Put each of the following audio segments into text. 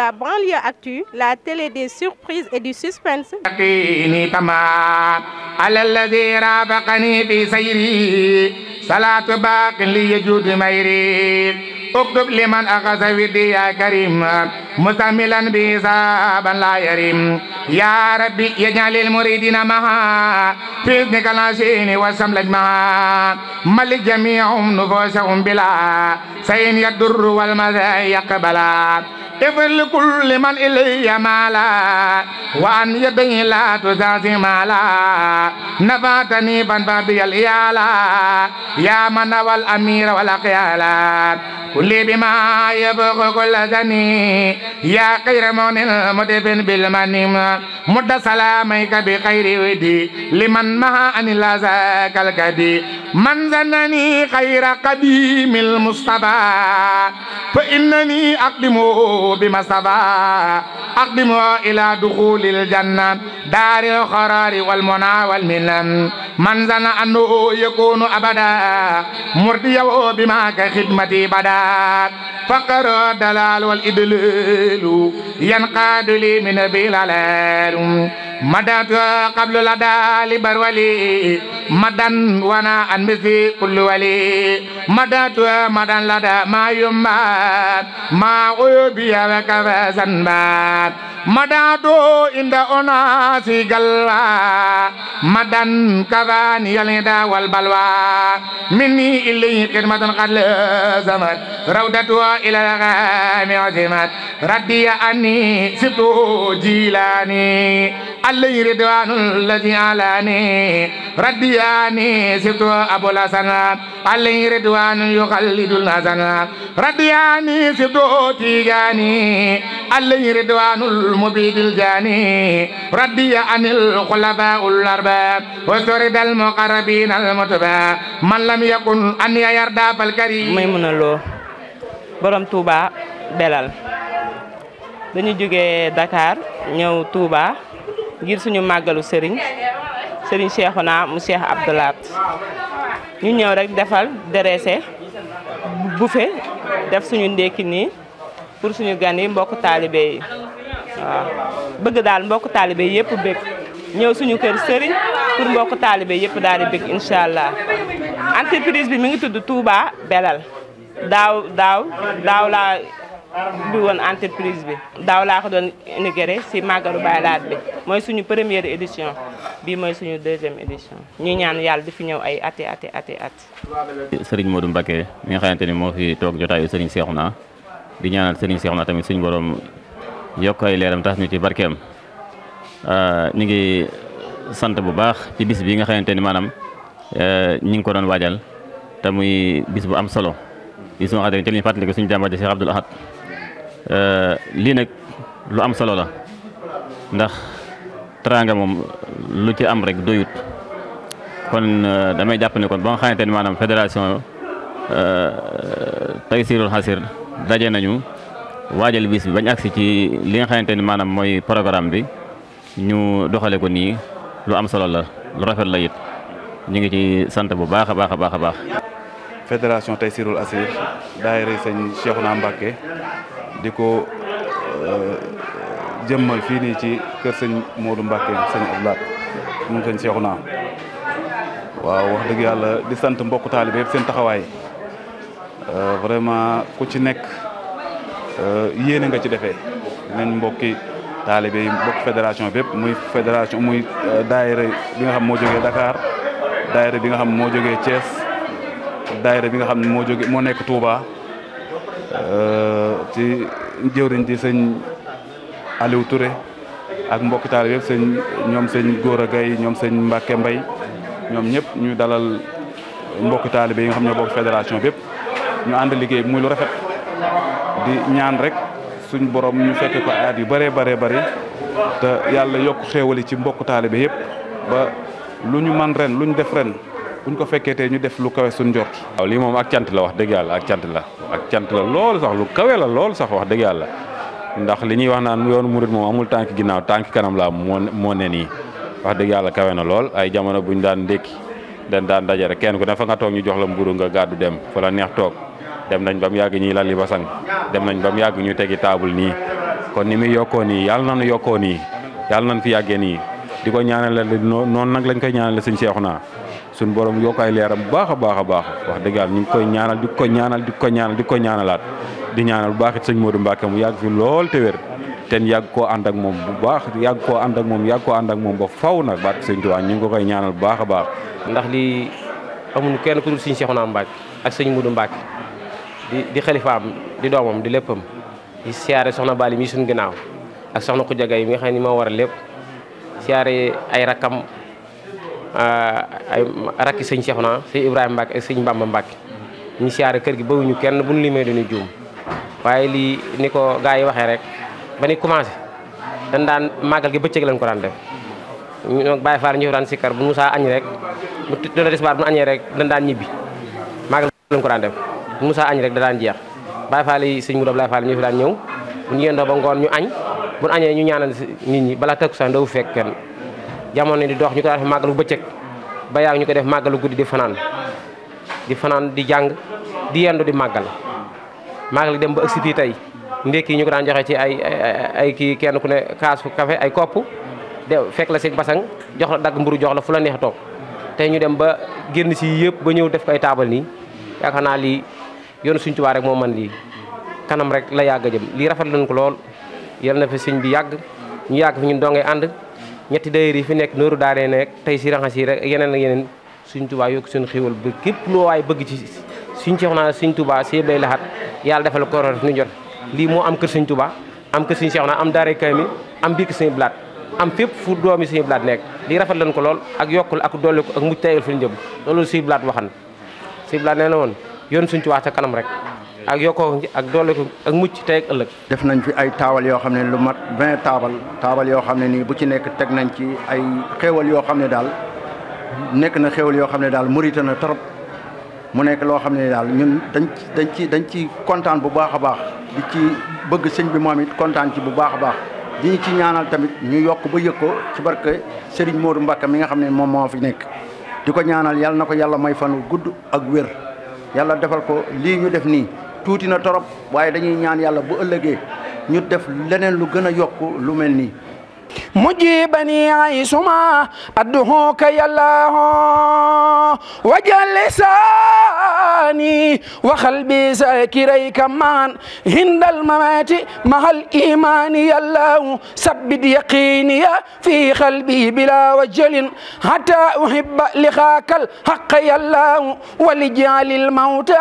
La banlieue actu, la télé des surprises et du suspense. اكتب لمن أخذ ودي يا كريم مستعملا بحسابا لا يريم يا ربي يجعل المريدين معها في إذنك العشين والشمل معها ملك جميعهم نفوسهم بلا سين يضر والمذى يقبلا اغفر لكل من إلي مالا وأن يدي لا تزازي مالا نفعتني فانفع بي الإيالا يا من هو الأمير والأقيالا كل بما يبغى كل ذني يا خير من المدفن بالمنيم مد سلاميك بخير ودي لمن مها أن لا ذاك الكدي من ظنني خير قديم المصطفى فإنني أقدم بمصطفى أقدم إلى دخول الجنة دار القرار والمنى والمنن من ظن أنه يكون أبدا مرضيا بما كخدمتي بدا فقر الدلال والإدلال ينقاد لي من بلال مدد قبل لدى لبرولي مدن وانا أنبثي كل ولي مدد مدن لدى ما يمات ما غيبي وكفى زنبات مدد عند أناس قلوا مدن كفاني يلدا والبلوى مني إليه خدمة قد لزمت روضتها إلى الغام عزمت ردي أني سبت جيلاني علي رضوان الذي علاني ردي أني سبت أبو الحسن علي رضوان يخلد الحسن ردي أني سبت تيجاني علي رضوان المبيد الجاني ردي أن الخلفاء الأرباب وسرد المقربين المتبع من لم يكن أن يرضى فالكريم Maimouna Lo borom Touba Belal dañu jógee Dakar ñëw Touba ngir suñu màggalu Serigne Cheikhouna mu Cheikh Abdou Lahad ñu ñëw rek defal dressé buffet def suñu ndékki nii pour suñu gan yi mbokk taalibe yi waaw bëgg daal mbokk taalibe yëpp bëgg ñëw suñu kër Serigne pour mbokk taalibe yëpp daal di bëgg incha allah entreprise bi mi ngi tudd Touba Belal daaw laa bi woon entreprise bi daaw laa ko doon inauguré si màggalu Baye Lahad bi mooy suñu première édition bii mooy suñu deuxième édition ñu ñaan yàlla di fi ñëw ay ati Serigne Modou Mbacké mi nga xamante ni moo fi toog jotaayu Serigne Cheikhouna di ñaanal Serigne Cheikhouna tamit suñu borom yokk ay leeram tax ñu ci barkeem ñu ngi sant bu baax ci bis bi nga xamante ni maanaam ñi ngi ko doon waajal te muy bis bu am solo bis moo xam ne ci lañu fàttali ko suñu jàmbaar ji Cheikh Abdou Lahad lii nag lu am solo la ndax teraanga moom lu ci am rek doyut kon damay jàpp ne kon ba nga xamante ni maanaam fédération Taysirul Hasir daje nañu waajal bis bi bañ agsi ci li nga xamante ni maanaam mooy programme bi ñu doxale ko nii lu am solo la lu rafet la it ñu ngi ci sant bu baax a baax a baax a baax. fédération Taysirul Hasir daayira sëñ Cheikhouna Mbacké di ko jëmmal fii nii ci kër sëñ Modou Mbacké sëñ Abdou Lahad moom sëñ Cheikhouna waaw wax dëgg yàlla di sant mbokku taalibe yëpp seen taxawaay vraiment ku ci nekk yéene nga ci defee dinañ mbokki taalibe yi mbokk fédération bépp muy fédération muy daayira bi nga xam moo jógee Dakar daayira bi nga xam moo jógee Thiès daayira bi nga xam ne moo nekk Touba ci jëwriñ ci sëñ Aliou Touré ak mbokki taalibe yëpp ñoom sëñ Gora Gaye ñoom sëñ Mbacké Mbaye ñoom ñëpp ñu dalal mbokki taalibe yi nga xam ñoo bokk fédération bépp ñu ànd liggéey bi muy lu rafet di ñaan rek suñ borom ñu fekk ko at yu bëree bëri te yàlla yokk xéewali ci mbokk taalibe yëpp ba lu ñu man ren lu ñu def ren buñ ko fekkee tey ñu def lu kawe suñ njort. waaw lii moom ak cant la wax dëgg yàlla ak cant la lool sax lu kawe la lool sax wax dëgg yàlla ndax li ñuy wax naan yoonu murid moom amul tànk ginnaaw tànk kanam la moo ne nii wax dëgg yàlla kawe na lool ay jamono buñ daan ndékki daan daje rek kenn ku ne fa nga toog ñu jox la mburu nga gàddu dem fa la neex toog dem nañ ba mu yàgg ñuy lalli basang dem nañ ba mu yàgg ñu tegi taabul nii kon ni muy yokkoo nii yàlla nañu yokkoo nii yàlla nañ fi yàggee nii di ko ñaanal noonu nag lañ koy ñaanal sëñ Cheikhouna suñu borom yokk ay leeram bu baax a baax a baax wax dëgg yàlla ñu ngi koy ñaanal di ko ñaanal di ko ñaanal di ko ñaanalaat di ñaanal bu baax it sëñ Modou Mbacke mu yàgg fi lool te wér ten yàgg koo ànd ak moom bu baax yàgg koo ànd ak moom ba faw nag barke sëñ Tuubaa ñu ngi ko koy ñaanal bu baax a baax ndax lii amuñu kenn ku dul sëñ Cheikhouna Mbacke ak sëñ Modou Mbacke di xalifaam di doomam di léppam di siyaare soxna Bali mi suñu ginnaaw ak soxna Khoudia Gaye mi nga xam ne moo waral lépp siyaare ay rakkam ay rakki sëñ Cheikhouna sëñ Ibrahima Mbacke ak sëñ Bamba Mbacke ñu siyaare kër gi bawuñu kenn bu ñu limee dañuy juum waaye lii ni ko gars yi waxee rek ba ni commencé dañ daan màggal gi bëccëg lañ ko daan def ñu Baye Fall ñu daan sikkar bu Moussa añ rek bu doona tisbaar bu añee rek dañ daan ñibbi màggal lañ ko daan def bu Moussa añ rek da daan jeex Baye Fall yi sëñ Moudou Baye Fall ñu fi daan ñëw bu ñu yendoo ba ngoon ñu añ bu ñu añee ñu ñaanal nit ñi bala takkusaan doo fekk kenn jamono di dox ñu ko daan def màggalu bëccëg ba yàgg ñu ko def màggalu guddi di fanaan di jàng di yendu di màggal màggal dem ba ëgsi fii tey ndekki ñu ko daan joxe ci ay kii kenn ku ne kaas café ay kopp de fekk la si basang jox la dagg mburu jox la fu la neex toog tey ñu dem ba génn si yëpp ba ñëw def ko ay taabal nii yaakaar naa lii yoonu Sëñ Tuubaa rek moo man lii kanam rek la yàgg a jëm lii rafet nañ ko lool yal na fi sëñ bi yàgg ñu yàgg fi ñun dongay ànd ñetti daayira yi fi nekk nooru daaree nekk tey si raxas yi rek yeneen ak yeneen Sëñ Tuubaa yokk seen xéwal ba képp loo waay bëgg ci Sëñ Cheikhouna Sëñ Tuubaa si yëpp lay laxat yàlla defal ko def ñu jot lii moo am kër Sëñ Tuubaa am kër Sëñ Cheikhouna am daaray kaamil am biir Sëñ Blaat am fépp fu doomi Sëñ Blaat nekk lii rafet lañ ko lool ak yokkul ak dolli ko ak mucc tayal fi ñu jëm loolu Sëñ Blaat waxan Sëñ Blaat nee na woon yoon Sëñ Tuubaa ca kanam rek ak yokkoo ak dolli ko ak mucc tey ak ëllëg def nañ fi ay taabal yoo xam ne lu mat 20 taabal yoo xam ne nii bu ci nekk teg nañ ci ay xéewal yoo xam ne daal nekk na xéewal yoo xam ne daal mérite na trop mu nekk loo xam ne daal ñun dañ ci kontaan bu baax a baax di ci bëgg sëñ bi moom it kontaan ci bu baax a baax di ñu ci ñaanal tamit ñu yokk ba yëg ko ci barke Serigne Modou Mbacke mi nga xam ne moom moo fi nekk di ko ñaanal yàlla na ko yàlla may fan gudd ak wér yàlla defal ko lii ñu def nii tuuti na torop waaye dañuy ñaan yàlla bu ëllëgee ñu def leneen lu gën a yokk lu mel nii مجيبني عيسما أدعوك يا الله وجل لساني وقلبي ذاكريك مان عند الممات مع الإيمان يا الله ثبت يقيني في قلبي بلا وجل حتى أحب لقاك الحق يا الله ولجعل الموت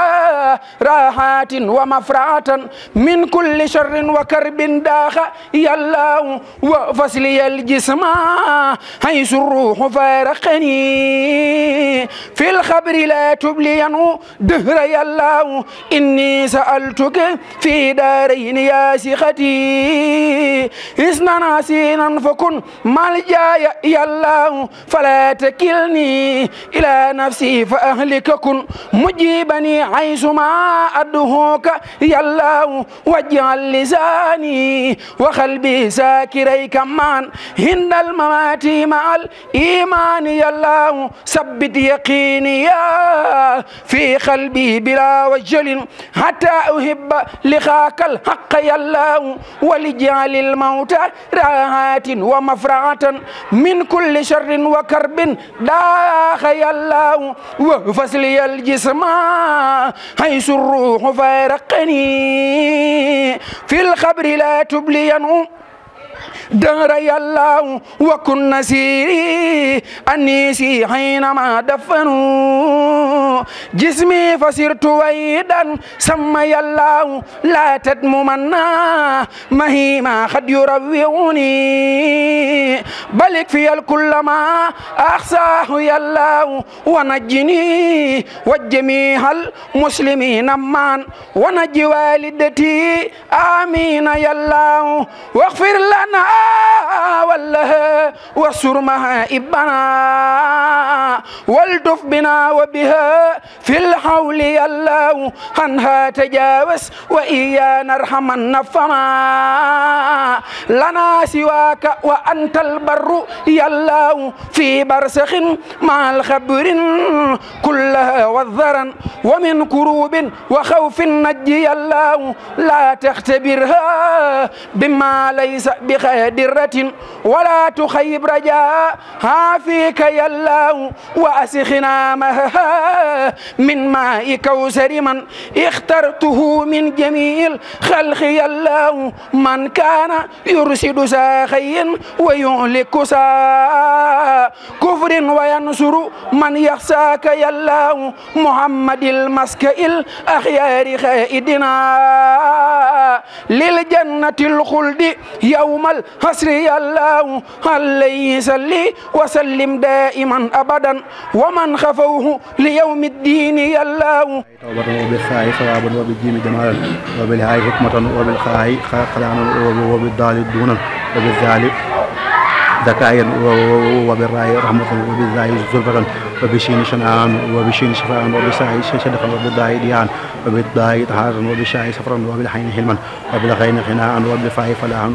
راحات ومفرعة من كل شر وكرب داخ يا الله وفصلي الجسم حيث الروح فارقني في الخبر لا تبلين دهر يا الله إني سألتك في دارين يا سختي إسنا نسينا فكن ملجا يا الله فلا تكلني إلى نفسي فأهلك كن مجيبني حيثما أدعوك يا الله واجعل لساني وقلبي ساكريك مان عند الممات مع الإيمان يا الله ثبت يقيني في قلبي بلا وجل حتى أحب لقاك الحق يا الله ولجعل الموت راحات ومفرعة من كل شر وكرب داخ يا الله وفصلي الجسم حيث الروح فارقني في الخبر لا تبلين دهر يا الله وكن نسيري أنيسي حينما دفنوا جسمي فصرت ويدا سمى يا الله لا تدممنا مهيما قد يروعني بلك في الكل ما أخساه يا الله ونجني والجميع المسلمين مان ونجي والدتي آمين يا الله واغفر لنا والله واستر مهائبنا والطف بنا وبها في الحول يا الله عنها تجاوز وإيانا ارحمنا فما لنا سواك وأنت البر يا الله في برزخ مع الخبر كلها والذرن ومن كروب وخوف نجي يا الله لا تختبرها بما ليس بخادرة ولا تخيب رجاها فيك يا الله وأسخنا مها من ماء كوثر من اخترته من جميع الخلق يا الله من كان يرشد ساخي ويهلك سا كفر وينصر من يخشاك يا الله محمد المسك الأخيار خائدنا للجنة الخلد يوم الحسر يا الله عليه صلي وسلم دائما أبدا ومن خفوه ليوم الدين يا الله وبالثاء ثوابا وبالجيم جمالا وبالهاء حكمة وبالخاء خلانا وبالدال دونا وبالذال ذكاء وبالراء رحمة وبالذاء زلفة وبالشين شنعان وبالشين شفاء وبالساء شدقا وبالداء ديان وبالداء طهارا وبالشاء سفرا وبالحين حلما وبالغين خناعا وبالفاء فلاحا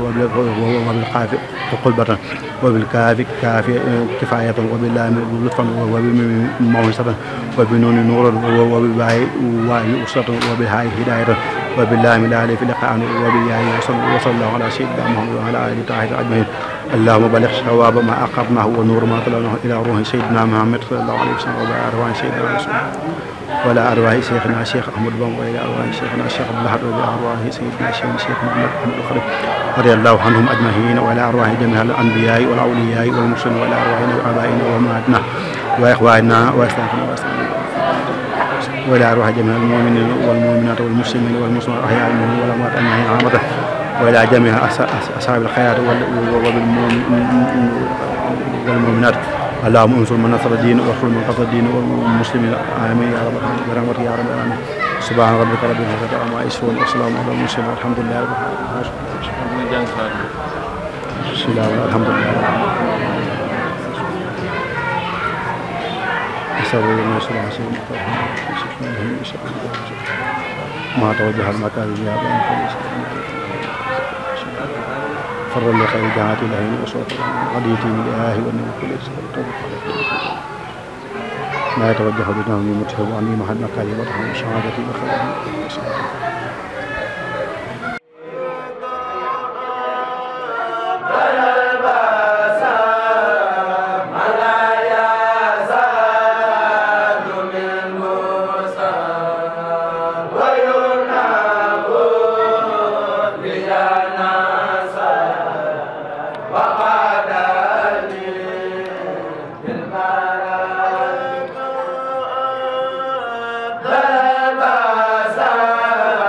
وبالقاف قلبة وبالكاف كفاية وباللام لطفا وبالموعظة وبالنون نورا وبالباء واي أسرة وبالهاء هداية وباللام الالف لقاء وبالياء وصلى الله على سيدنا محمد وعلى آله طاهرين أجمعين اللهم بلغ ثواب ما أقرناه ونور ما طلعناه إلى روح سيدنا محمد صلى الله عليه وسلم وعلى أرواح سيدنا رسول ولا أرواح شيخنا الشيخ أحمد بن وإلى أرواح شيخنا الشيخ عبد الأحد وإلى أرواح سيدنا الشيخ محمد أحمد الخليل رضي الله عنهم أجمعين وإلى أرواح جميع الأنبياء والأولياء والمرسلين وإلى أرواحنا وآبائنا وأمهاتنا وإخواننا وأسلافنا وإلى أرواح جميع المؤمنين والمؤمنات والمسلمين والمسلمات الأحياء منهم والأموات أجمعين عامة وإلى جميع أصحاب الخير والمؤمنات اللهم انصر من نصر الدين واخذل من قصد الدين والمسلمين آمين يا رب برحمتك يا رب العالمين سبحان ربك رب العزة عما يصفون وسلام على المرسلين والحمد لله رب العالمين الحمد لله ما توجه المكان بها فر لخير جاعات العين وصوت قضيتي من الإله والنبي كل إسلام ما يتوجه بدنه متهب عني محل مكاني وطحن شهادتي بخير Basa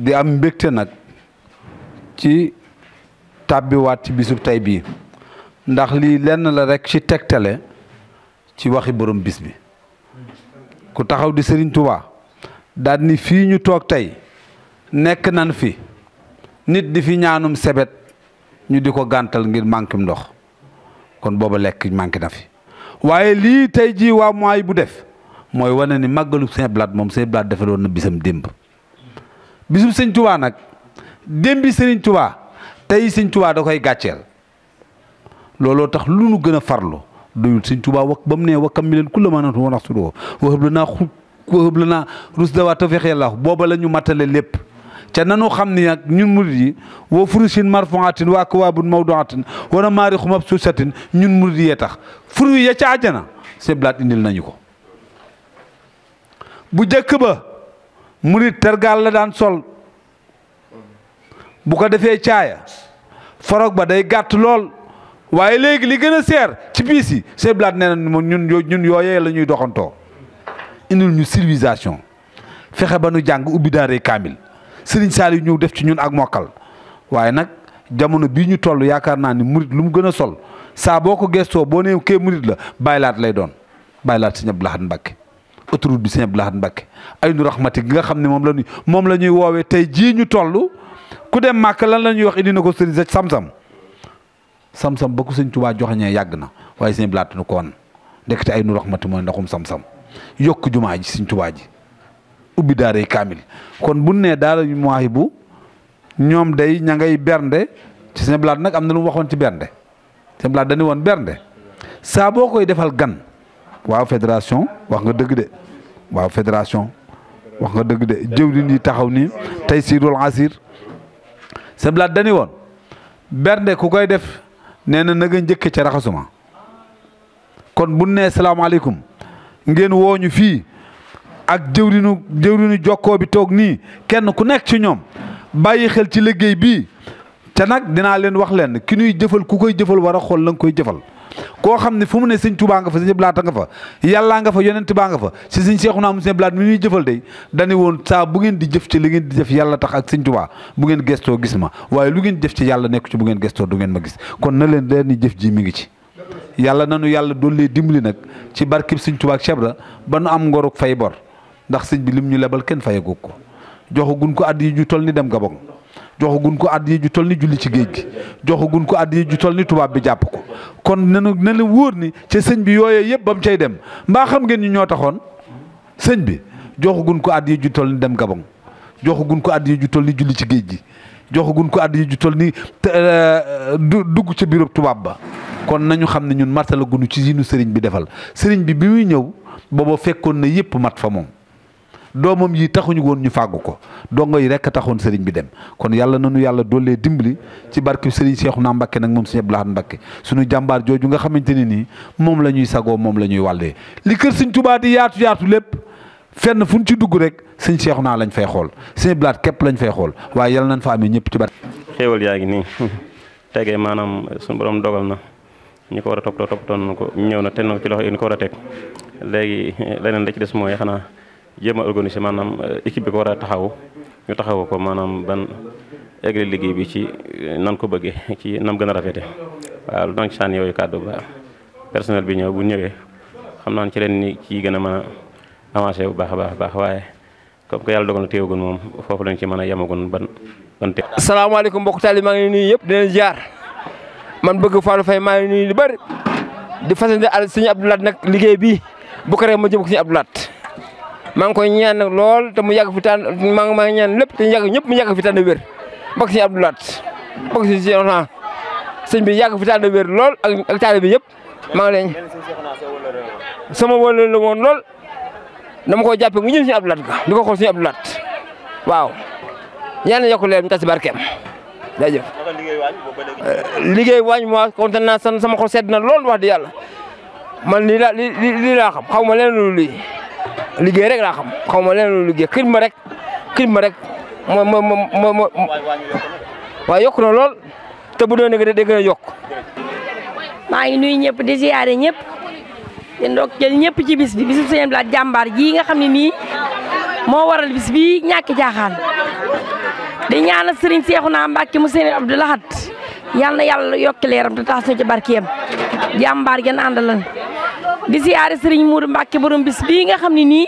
di am mbégte nag ci tàbbiwaat ci bisub tey bii ndax lii lenn la rekk ci tegtale ci waxi borom bis bi ku taxaw di Serigne Touba daal ni fii ñu toog tey nekk nan fi nit di fi ñaanum sebet ñu di ko gàntal ngir manqué ndox kon booba lekk manqué na fi waaye lii tey jii waa mooy bu def mooy wane ni màggalu Sëñ Abdou Lahad moom Sëñ Abdou Lahad defaloon na bisam démb bisum Sëñ Touba nag démbi Sëriñ Touba tey Sëñ Touba da koy gàcceel looloo tax lu nu gën a farlu doyul Sëñ Touba wax ba mu ne wakkam mi leen ku la mënatu woon wax su doo waxëb la naa rus dawaa tawfiq yàlla booba la ñu matale lépp ca nanu xam ni nag ñun murid yi wa furushin marfuatin wa akwaabun mawduatin wa namaarixu mabsuusatin ñun murid yee tax furu ya ca àjjana Sëñ Abdou Lahad indil nañu ko bu jëkk ba murid tergaal la daan sol bu ko defee caaya forog ba day gàtt lool waaye léegi li gën a seer ci piis yi Sëñ Abdou Lahad nee na ñun yooyee la ñuy doxantoo indil ñu civilisation fexe ba nu jàng ubbi daaree kaamil Sëriñ Saaliw ñëw def ci ñun ak mokkal waaye nag jamono bii ñu toll yaakaar naa ni murid lu mu gën a sol saa boo ko gestoo boo nee kee murid la Baay Laat lay doon Baay Laat Sëñ Abdou Lahad Mbacké autoroute bi Sëñ Abdou Lahad Mbacké ay nu raxmati gi nga xam ne moom la ñuy woowee tey jii ñu toll ku dem màkk lan la ñuy wax indi na ko sëriñ sa sam-sam ba ko Sëñ Tuubaa joxeñee yàgg na waaye Sëñ Abdou Lahad nu ko wan ndekete ay nu raxmati mooy ndaxum sam-sam yokk jumaa ji Sëñ Tuubaa ji ubbi daaray kaamil kon bu nee daara Mawahibou ñoom day ña ngay bernde ci Sëñ Abdou Lahad nag am na lu mu waxoon ci bernde Sëñ Abdou Lahad dañu woon bernde saa boo koy defal gan waaw fédération wax nga dëgg de waaw fédération wax nga dëgg de jëwriñ yi taxaw nii tey siirul asir sa blaat dani woon bernde ku koy def nee na nga njëkke ca raxasuma kon bu nee salaamaaleykum ngeen wooñu fii ak jëwriñu jokkoo bi toog nii kenn ku nekk ci ñoom bàyyi xel ci liggéey bii te nag dinaa leen wax leen ki ñuy jëfal ku koy jëfal war a xool la nga koy jëfal koo xam ne fu mu ne sëñ Tuubaa nga fa sëñ Blaat nga fa yàllaa nga fa yonent baa nga fa si sëñ Seexuna mu sëñ Blaat mi ñuy jëfal day dañu woon saa bu ngeen di jëf ci li ngeen di jëf yàlla tax ak sëñ Tuubaa bu ngeen gestoo gis ma waaye lu ngeen jëf ci yàlla nekk ci bu ngeen gestoo du ngeen ma gis kon na leen ni jëf ji mi ngi ci yàlla nanu yàlla doollee dimbali nag ci barkib sëñ Tuubaa ak Chebra ba nu am ngoruk fay bor ndax sëñ bi lim ñu lebal kenn fayagu ko joxagun ko addi ju toll ni dem Gabon joxagun ko addi ju toll ni julli ci géej gi joxagun ko addi ju toll ni tubaab bi jàpp ko kon nanu na la wóor ni ca sëñ bi yooyee yëpp ba mu cay dem mbaa xam ngeen ñu ñoo taxoon sëñ bi joxagun ko addi ju toll ni dem Gabon joxagun ko addi ju toll ni julli ci géej gi joxagun ko addi ju toll ni dugg ca bureau tubaab ba kon nañu xam ne ñun martala gunu ci sinu sëriñ bi defal sëriñ bi muy ñëw booba fekkoon na yëpp mat fa moom doomam yi taxuñu woon ñu fàggu ko dongo yi rek a taxoon sëriñ bi dem kon yàlla nanu yàlla doolee dimbali ci barke sëriñ Seexuna Mbàkke nag moom sëñ Abdou Lahad Mbàkke suñu jàmbaar jooju nga xamante ne nii moom la ñuy sagoo moom la ñuy wàllee li kër sëñ Tuubaa di yaatu yaatu lépp fenn fu ñu ci dugg rek sëñ Seexuna lañ fay xool sëñ Abdou Lahad képp lañ fay xool waaye yàlla nañ fa amee ñëpp ci barke xéewal yaa ngi nii tegee maanaam suñu borom dogal na ñu ko war a toppatoo na ko ñëw na te na ko ci loxo yi ñu ko war a teg léegi leneen la ci des mooy xanaa jéem a organiser maanaam équipe bi ko war a taxaw ñu taxaw ko maanaam ban eggali liggéey bi ci nan ko bëggee ci nam gën a rafete waaw lu donc ci sànni yooyu kàddu ba personnel bi ñëw bu ñëwee xam naa ci leen ni ci gën a mën a avancé bu baax a baax waaye comme que yàlla dogal na téewagun moom foofu lañ ci mën a yemagun ban te asalaamaaleykum mbokk taali maa ngi nuyu yëpp di leen jaar man bëgg Fallou Faye maa ngi nuyu lu bëri di fasante al sëñ Abdou Lahad nag liggéey bi bu ko rek ma jëm ko sëñ Abdou Lahad maa ngi koy ñaan nag lool te mu yàgg fi tànn maa ngi ñaan lépp te ñëpp mu yàgg fi tànn wér mbokk sëñ Abdou Lahad mbokk si sëñ bi yàgg fi tànn wér lool ak taali bi yëpp maa ngi leen sama wóor la woon lool dama ko jàppee mu jëm sëñ Abdou Lahad ga di ko xool sëñ Abdou Lahad waaw yàlla yokk leen mu tas barkeem jaajëf liggéey waañ mo kontaan naa sama xol sedd na lool wax di yàlla man lii laa xam xaw ma leen lu lii liggéey rek laa xam xaw ma leen lu liggéey xidma rek moo waaye yokk na lool te bu doon ne da gën a yokk maa ngi nuyu ñëpp di ziyaare ñëpp di ndokkeel ñëpp ci bis bi bisu Sëñ Abdou Lahad jàmbaar ji nga xam ne nii moo waral bis bi ñàkk jaaxaan di ñaanal Serigne Cheikhouna Mbacké mu Sëñ Abdou Lahad yal na yàlla yokk leeram te taas na ci barkeem jàmbaar gen àndalan di siyaare Serigne Moudou Mbacké borom bis bii nga xam ne nii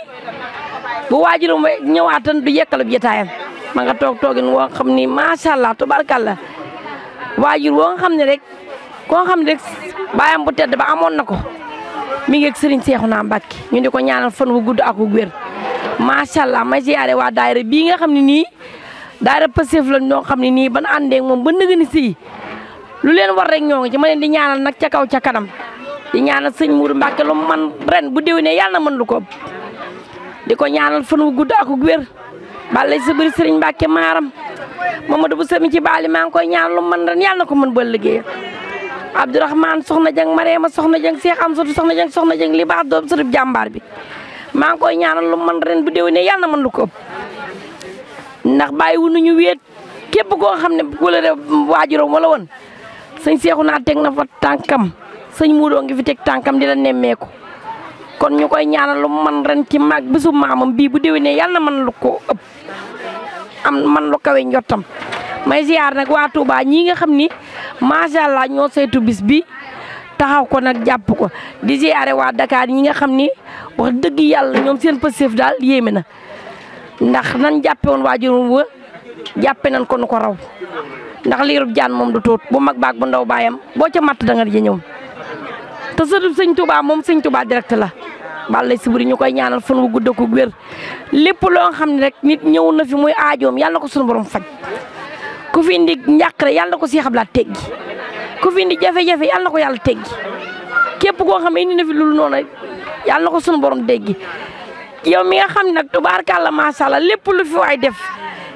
bu waajuram ñëwaatan du yekkalub jotaayam ma nga toogin woo xam ni macha allah tubarkalla waajur woo nga xam ne rek koo xam ne rek baayam bu tedd ba amoon na ko mi ngi ak Serigne Cheikhouna Mbacké ñu di ko ñaanal fan wu gudd ak wu wér macha allah may siyaare waa daayira bii nga xam ne nii daayira Pastef la ñoo xam ne nii ban àndee moom ba nëgë ni si lu leen war rek ñoo ngi ci ma leen di ñaanal nag ca kaw ca kanam di ñaanal sëñ Moudou Mbacké lu man ren bu déwénee yàlla na mën lu ko di ko ñaanal fan wu gudd ak wu wér balay sa bëri Serigne Mbacké maaram Mamadou bu sami ci baali maa ngi koy ñaanal lu man ren yàlla na ko mën ba liggéey Abdourahmane soxna Jeng Mariama soxna Jeng Cheikh Amsatou soxna Jeng li baax doom sërib jàmbaar bi maa ngi koy ñaanal lu man ren bu déwénee yàlla na mën lu ko ndax bàyyi wu ñu wéet képp koo xam ne wala de waajuram wala woon sëñ Cheikhouna teg na fa tànkam sëñ Moudou ngi fi teg tànkam di la nemmeeku kon ñu koy ñaanal lu man ren ci mag bisu maamam bii bu déwénee yàlla na mën lu ko ëpp am man lu kawe njottam may ziar nag waa Touba ñii nga xam ni macha allah ñoo saytu bis bi taxaw ko nag jàpp ko di ziare waa Dakar ñi nga xam ni wax dëgg yàlla ñoom seen Pastef daal yéeme na ndax nan jàppe woon waajurum wa jàppe nañ ko nu ko raw ndax liirub jaan moom du tuut bu mag baag bu ndaw baayam boo ca matt da nga di ñëw te sëtu sëñ Touba moom sëñ Touba direct la balay si buri ñu koy ñaanal fan wu gudd ko wér lépp loo xam ne rek nit ñëw na fi muy aajoom yàlla na ko sunu borom faj ku fi indi njàqare yàlla na ko Cheikh Abdou Lahad teggi ku fi indi jafe-jafe yàlla na ko yàlla teggi képp koo xam ne indi na fi loolu noonu yàlla na ko sunu borom dégg yow mi nga xam nag tubaarkàlla macha allah lépp lu fi waay def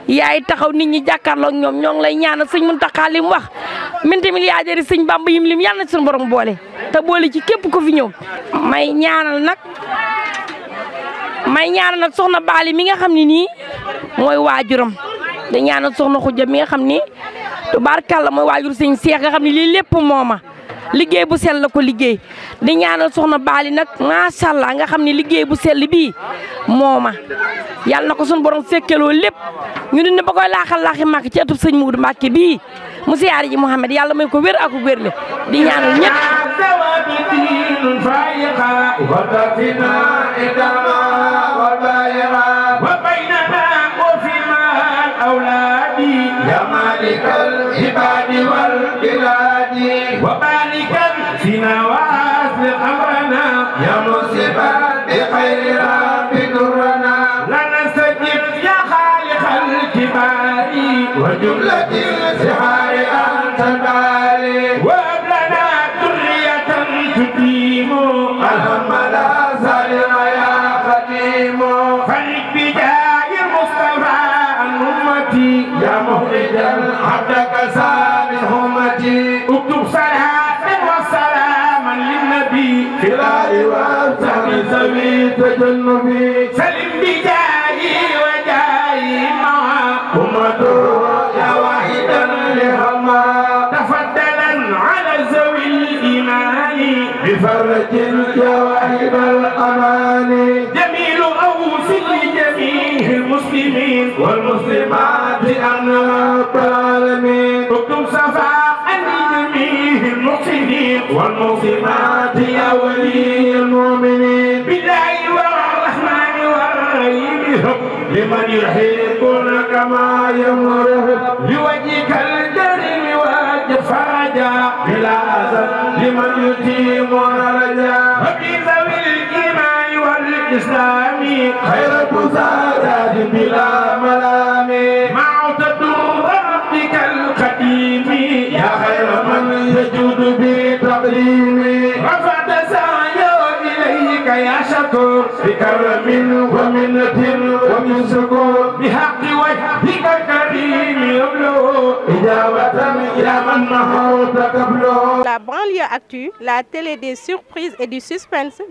yaay taxaw nit ñi jàkkaarloog ñoom ñoo ngi lay ñaanal sëñ Muntaxa li mu wax minti milliardaire sëñ Bamba yim lim yàlla na sunu borom boole te boole ci képp ko fi ñëw may ñaanal nag soxna Baali mi nga xam ne nii mooy waajuram da ñaanal soxna Xuja mi nga xam ni tubaarkàlla mooy waajur sëñ Seex nga xam ne lii lépp mooma liggéey bu sell la ko liggéey di ñaanal soxna Baali nag macha allah nga xam ne liggéey bu sell bii mooma yàlla na ko sunu borom fekkeloo lépp ñu ne ba koy laaxi màkk ci atub sëñ Muudu Mbàkke bii mu siyaare ji Mouhamed yàlla may ko wér ak wérle di ñaanal ñëpp يا مالك العباد والبلاد وبارك فينا وأصلح أمرنا يا مصيبا بخير رب درنا لا نستجب يا خالق الكبار وجملة السحار أنت الباري وهب لنا ذرية تديم الهم لا زال يا خديم فرج بجاه المصطفى عن أمتي يا مخرجا عبدك سامح أمتي اكتب صلاة وسلاما للنبي في الآل والصحب ذوي تجنبي سلم بجاهي وجاهي معا أمته يا واحدا لهما تفضلا على ذوي الإيمان بفرج يا واحد الأمان جميل أوصي لجميع المسلمين والمسلمات أنها رب العالمين اكتب صفاء لجميع المحسنين والمحسنات يا ولي المؤمنين بالله والرحمن والرحيم لمن يحبون كما يمره لوجهك الكريم واجب فرجا بلا أذى لمن يتيم رجا وفي ذوي الإيمان والإسلام خير السادات بلا ملام مع تدور ربك القديم يا خير من يجود بتقديم رفعت سعيه إليك يا شكور بكرم ومنة ومن سكور بحق وجهك الكريم يبلغ إجابة يا من نحوت قبله. La banlieue actu, la télé des surprises et du suspense.